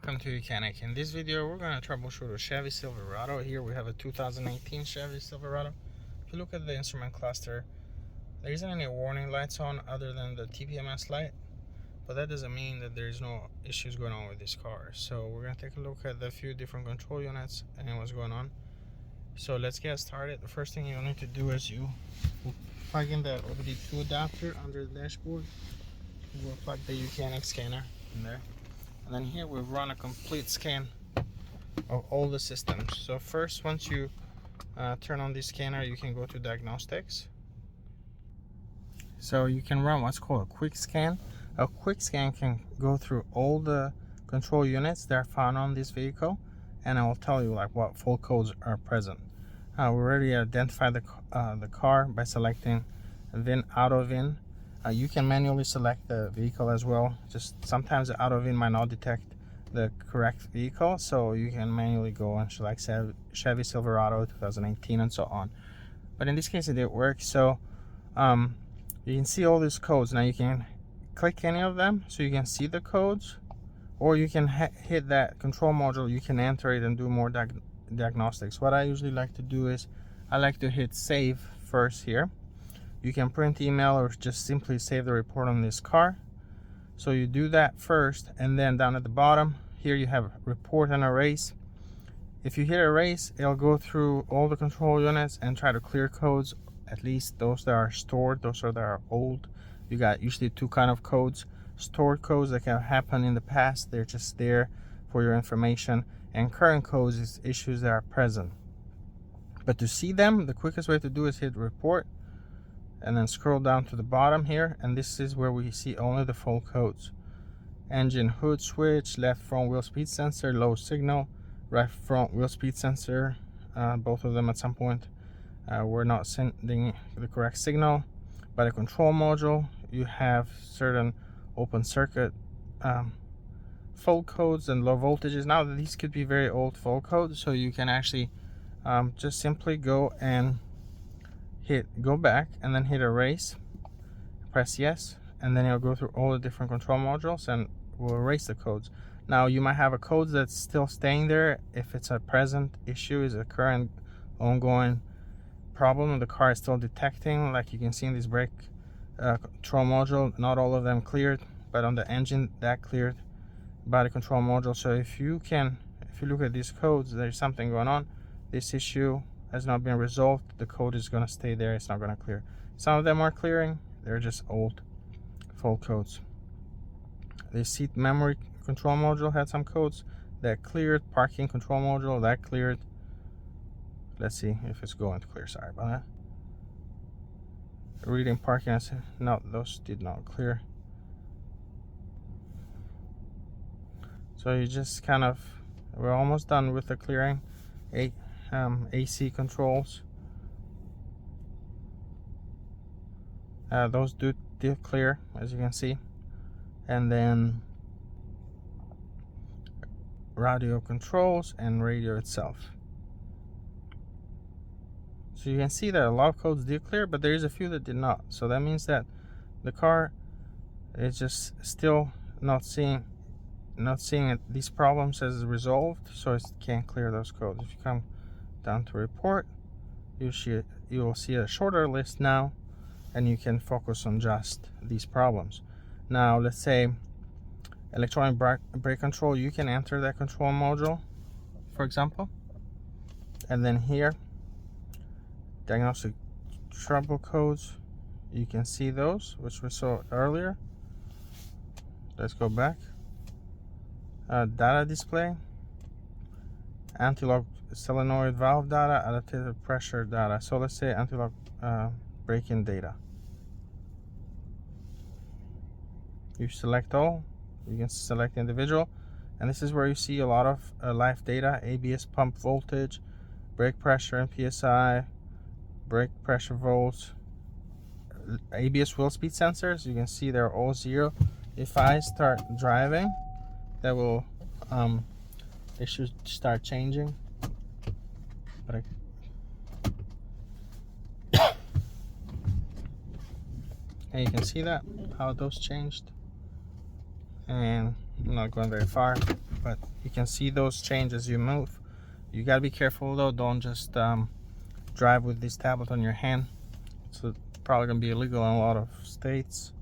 welcome to YOUCANIC. In this video we're going to troubleshoot a Chevy Silverado. Here we have a 2018 Chevy Silverado. If you look at the instrument cluster, there isn't any warning lights on other than the TPMS light, but that doesn't mean that there's no issues going on with this car. So we're going to take a look at the few different control units and what's going on. So let's get started. The first thing you'll need to do is you will plug in the OBD-II adapter under the dashboard. We'll plug the YOUCANIC scanner in there. And then here we've run a complete scan of all the systems. So first, once you turn on the scanner, you can go to diagnostics. So you can run what's called a quick scan. A quick scan can go through all the control units that are found on this vehicle, and it will tell you like what fault codes are present. We already identified the car by selecting VIN, auto VIN. You can manually select the vehicle as well. Just sometimes the auto VIN might not detect the correct vehicle, so you can manually go and select Chevy Silverado 2018 and so on. But in this case it did work. So you can see all these codes. Now you can click any of them so you can see the codes, or you can hit that control module. You can enter it and do more diagnostics. What I usually like to do is I like to hit save first here. You can print, email, or just simply save the report on this car. So you do that first, and then down at the bottom here you have report and erase. If you hit erase, it'll go through all the control units and try to clear codes, at least those that are stored, those that are old. You got usually two kind of codes: stored codes that can happen in the past, they're just there for your information, and current codes is issues that are present. But to see them, the quickest way to do is hit report and then scroll down to the bottom here, and this is where we see only the full codes. Engine hood switch, left front wheel speed sensor, low signal, right front wheel speed sensor, both of them at some point were not sending the correct signal. By the control module, you have certain open circuit fault codes and low voltages. Now these could be very old fault codes, so you can actually just simply go and go back and then hit erase, press yes, and then it'll go through all the different control modules and will erase the codes. Now you might have a code that's still staying there if it's a present issue, is a current ongoing problem the car is still detecting. Like you can see in this brake control module, not all of them cleared, but on the engine that cleared by the control module. So if you look at these codes, there's something going on. This issue has not been resolved, the code is going to stay there, it's not going to clear. Some of them are clearing, they're just old fault codes. The seat memory control module had some codes that cleared. Parking control module, that cleared. Let's see if it's going to clear. Sorry about that. Reading parking, no, those did not clear. So you just kind of, we're almost done with the clearing. AC controls, those did clear, as you can see. And then radio controls and radio itself. So you can see that a lot of codes did clear, but there is a few that did not. So that means that the car is just still not seeing these problems as resolved, so it can't clear those codes. If you come down to report, you will see a shorter list now, and you can focus on just these problems. Now let's say electronic brake control, you can enter that control module, for example, and then here diagnostic trouble codes, you can see those which we saw earlier. Let's go back. Data display, anti-lock solenoid valve data, adaptive pressure data. So let's say anti-lock braking data. You select all, you can select individual, and this is where you see a lot of live data: ABS pump voltage, brake pressure and PSI, brake pressure volts, ABS wheel speed sensors. You can see they're all 0. If I start driving, that will it should start changing, but and you can see that how those changed. And I'm not going very far, but You can see those change as you move. You gotta be careful though, don't just drive with this tablet on your hand. So probably gonna be illegal in a lot of states.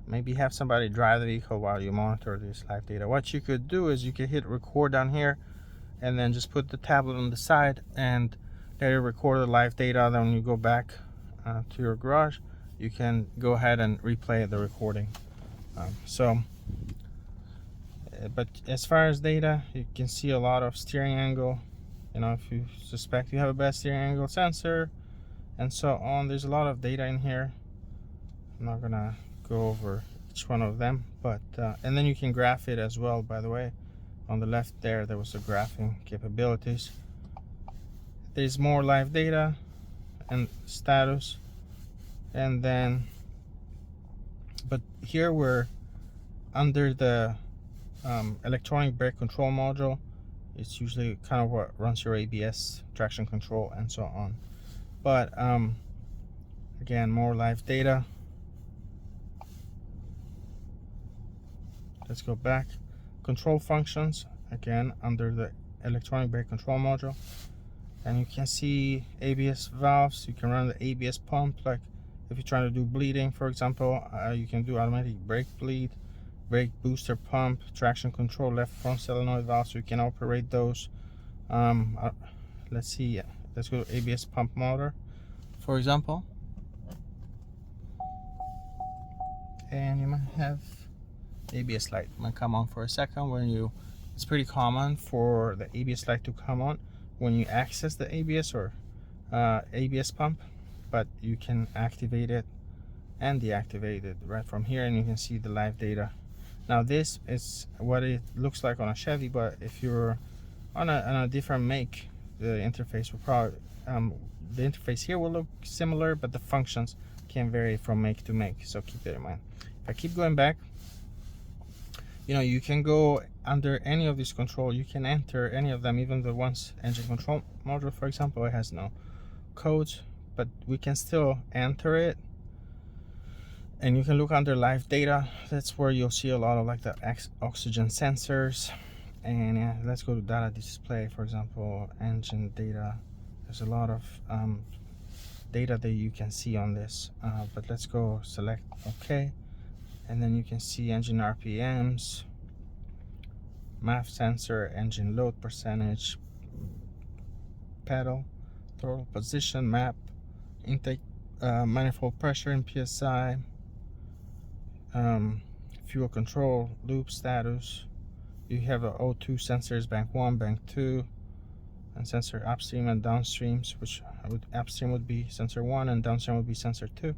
Maybe have somebody drive the vehicle while you monitor this live data. What you could do is you could hit record down here and then just put the tablet on the side and let it record the live data. Then when you go back to your garage, you can go ahead and replay the recording. But as far as data, you can see a lot of steering angle. You know, if you suspect you have a bad steering angle sensor and so on, there's a lot of data in here. I'm not gonna go over each one of them, but and then you can graph it as well. By the way, on the left there was the graphing capabilities. There's more live data and status, and then but here we're under the electronic brake control module. It's usually kind of what runs your ABS, traction control, and so on. But again, more live data. Let's go back. Control functions, again, under the electronic brake control module. And you can see ABS valves. You can run the ABS pump, like if you're trying to do bleeding, for example, you can do automatic brake bleed, brake booster pump, traction control, left front solenoid valve, so you can operate those. Let's see, let's go to ABS pump motor, for example. And you might have ABS light might come on for a second when you, it's pretty common for the ABS light to come on when you access the ABS or ABS pump, but you can activate it and deactivate it right from here, and you can see the live data. Now this is what it looks like on a Chevy, but if you're on a different make, the interface will probably the interface here will look similar, but the functions can vary from make to make, so keep that in mind. If I keep going back, you know, you can go under any of these control, you can enter any of them, even the ones engine control module, for example, it has no codes, but we can still enter it. And you can look under live data. That's where you'll see a lot of like the oxygen sensors. And yeah, let's go to data display, for example, engine data. There's a lot of data that you can see on this, but let's go select OK. And then you can see engine RPMs, MAF sensor, engine load percentage, pedal, throttle position, map, intake, manifold pressure in PSI, fuel control, loop status. You have a O2 sensors, bank 1, bank 2, and sensor upstream and downstreams, which upstream would be sensor 1 and downstream would be sensor 2.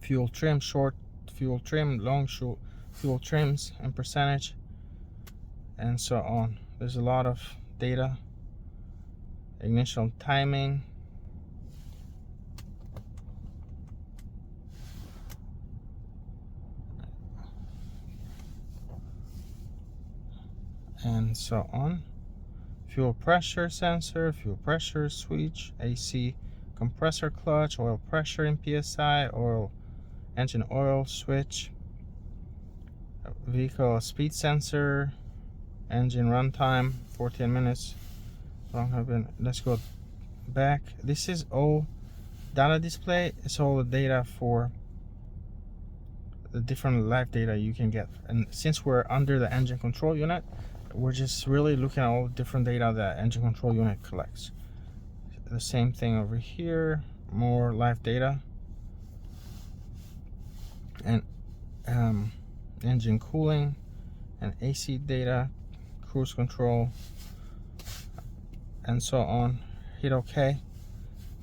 Fuel trim, short fuel trim, long fuel trims and percentage, and so on. There's a lot of data. Ignition timing, and so on. Fuel pressure sensor, fuel pressure switch, AC compressor clutch, oil pressure in PSI, oil engine oil switch, vehicle speed sensor, engine runtime 14 minutes. Let's go back. This is all data display. It's all the data for the different live data you can get, and since we're under the engine control unit, we're just really looking at all the different data that engine control unit collects. The same thing over here, more live data, and engine cooling and AC data, cruise control, and so on. Hit OK.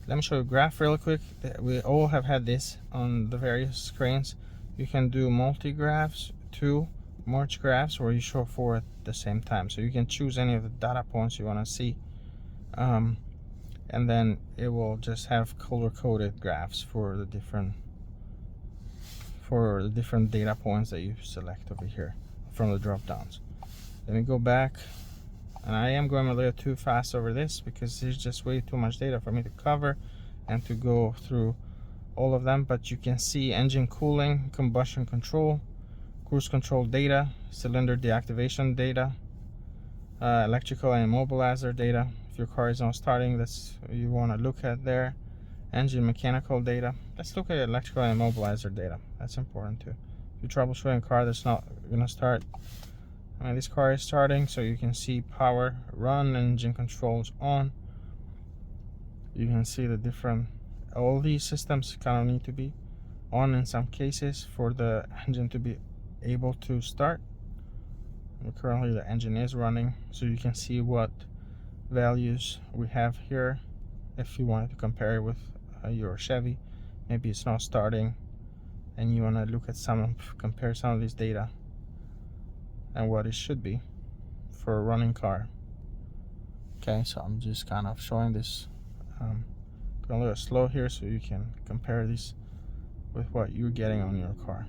Let me show you a graph real quick. We all have had this on the various screens. You can do multi-graphs, 2 merge graphs, where you show 4 at the same time, so you can choose any of the data points you want to see, and then it will just have color-coded graphs for the different data points that you select over here from the drop downs. Let me go back, and I am going a little too fast over this because there's just way too much data for me to cover and to go through all of them, but you can see engine cooling, combustion control, cruise control data, cylinder deactivation data, Electrical and immobilizer data. If your car is not starting, that's what you want to look at there. Engine mechanical data. Let's look at electrical and immobilizer data. That's important too. If you're troubleshooting a car that's not gonna start, this car is starting, so you can see power, run, engine controls on. You can see the different, all these systems kind of need to be on in some cases for the engine to be able to start. And currently the engine is running, so you can see what values we have here. If you wanted to compare it with your Chevy, maybe it's not starting and you want to look at compare some of this data and what it should be for a running car. Okay, so I'm just kind of showing this, going a little slow here so you can compare this with what you're getting on your car.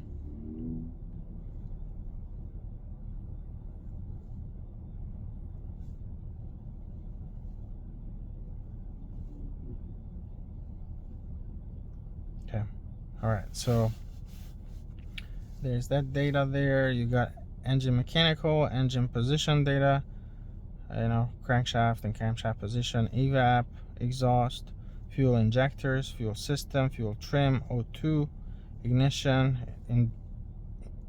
Okay, all right, so there's that data there. You got engine mechanical, engine position data, crankshaft and camshaft position, evap, exhaust, fuel injectors, fuel system, fuel trim, O2, ignition,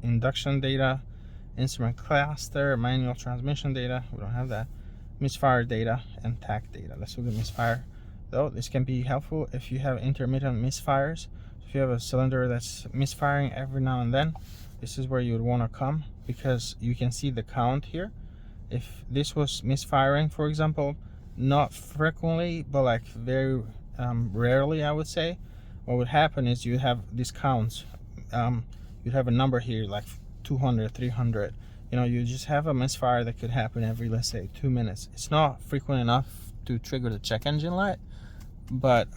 induction data, instrument cluster, manual transmission data. We don't have that. Misfire data and tach data. Let's look at misfire. Though this can be helpful if you have intermittent misfires. If you have a cylinder that's misfiring every now and then, this is where you would want to come, because you can see the count here. If this was misfiring, for example, not frequently, but like very rarely, I would say, what would happen is you have these counts. You'd have a number here like 200, 300. You just have a misfire that could happen every, let's say, 2 minutes. It's not frequent enough to trigger the check engine light, but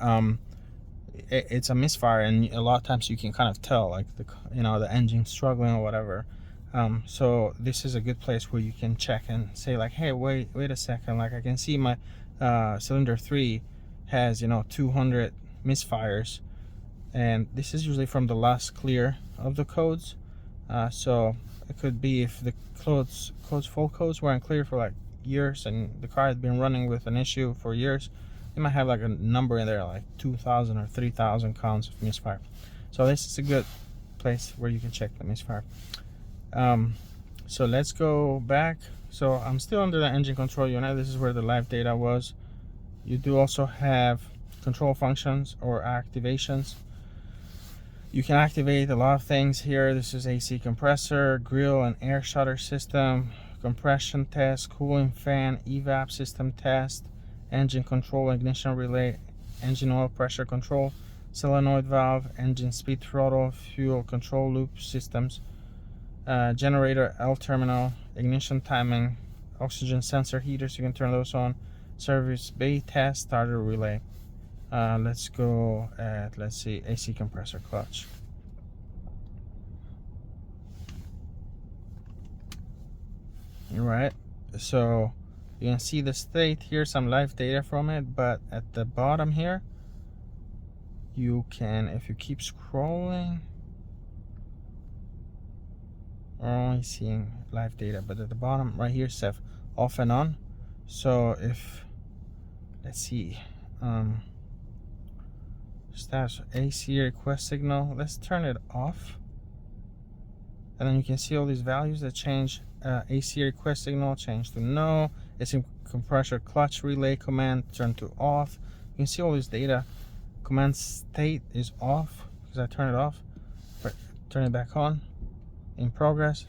it's a misfire, and a lot of times you can kind of tell, like the engine's struggling or whatever. So this is a good place where you can check and say like, hey, wait a second, like I can see my cylinder 3 has 200 misfires, and this is usually from the last clear of the codes. So it could be if the full codes weren't clear for like years and the car had been running with an issue for years, you might have like a number in there like 2,000 or 3,000 counts of misfire. So this is a good place where you can check the misfire. So let's go back. So I'm still under the engine control unit. This is where the live data was. You do also have control functions or activations. You can activate a lot of things here. This is AC compressor, grill and air shutter system, compression test, cooling fan, evap system test, engine control, ignition relay, engine oil pressure control, solenoid valve, engine speed throttle, fuel control loop systems, generator L terminal, ignition timing, oxygen sensor heaters, you can turn those on, service bay test, starter relay. Let's go at, let's see, AC compressor clutch. All right, so you can see the state here, some live data from it, but at the bottom here, you can, if you keep scrolling, we're only seeing live data, but at the bottom right here, says off and on. So if, let's see, status AC request signal, let's turn it off, and then you can see all these values that change. AC request signal change to no, AC compressor clutch relay command turn to off. You can see all this data. Command state is off because I turn it off, but turn it back on, in progress,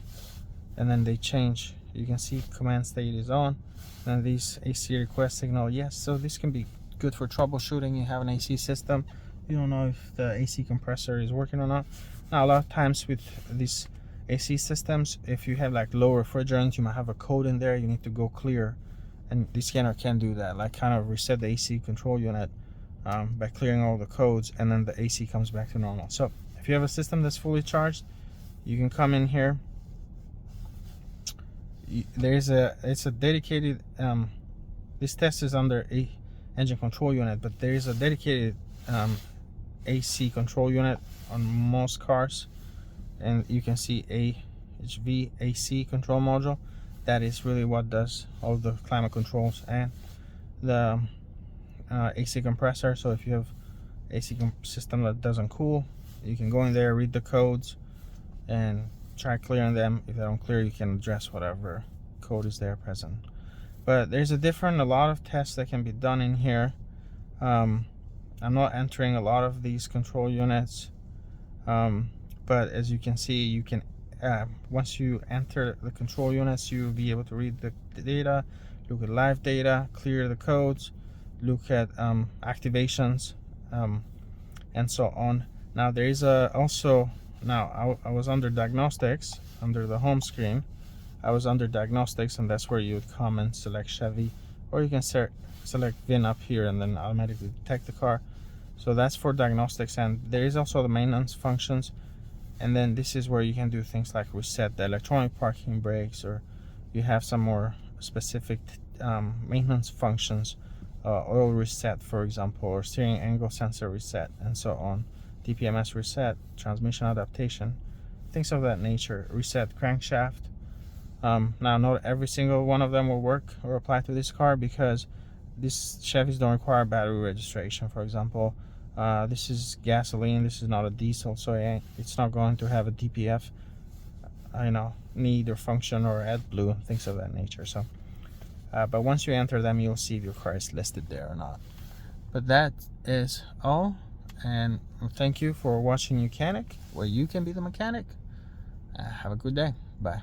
and then they change. You can see command state is on, and these AC request signal, yes. So this can be good for troubleshooting. You have an AC system, you don't know if the AC compressor is working or not. Now a lot of times with these AC systems, if you have like low refrigerant, you might have a code in there, you need to go clear, and this scanner can do that, like kind of reset the AC control unit by clearing all the codes, and then the AC comes back to normal. So if you have a system that's fully charged, you can come in here. It's a dedicated this test is under a engine control unit, but there is a dedicated AC control unit on most cars, and you can see AHV AC control module. that is really what does all the climate controls and the AC compressor. So if you have AC system that doesn't cool, you can go in there, read the codes, and try clearing them. If they don't clear, you can address whatever code is there present. But there's a lot of tests that can be done in here. I'm not entering a lot of these control units, but as you can see, you can once you enter the control units, you'll be able to read the data, look at live data, clear the codes, look at activations, and so on. Now there is also, now I was under diagnostics, under the home screen. I was under diagnostics, and that's where you would come and select Chevy, or you can select VIN up here and then automatically detect the car. So that's for diagnostics. And there is also the maintenance functions, and then this is where you can do things like reset the electronic parking brakes, or you have some more specific maintenance functions, oil reset, for example, or steering angle sensor reset, and so on, DPMS reset, transmission adaptation, things of that nature, reset crankshaft. Now not every single one of them will work or apply to this car, because these Chevys don't require battery registration. For example, this is gasoline, this is not a diesel, so it's not going to have a DPF need or function, or AdBlue, things of that nature. So but once you enter them, you'll see if your car is listed there or not. But that is all, and thank you for watching YOUCANIC, where you can be the mechanic. Have a good day. Bye.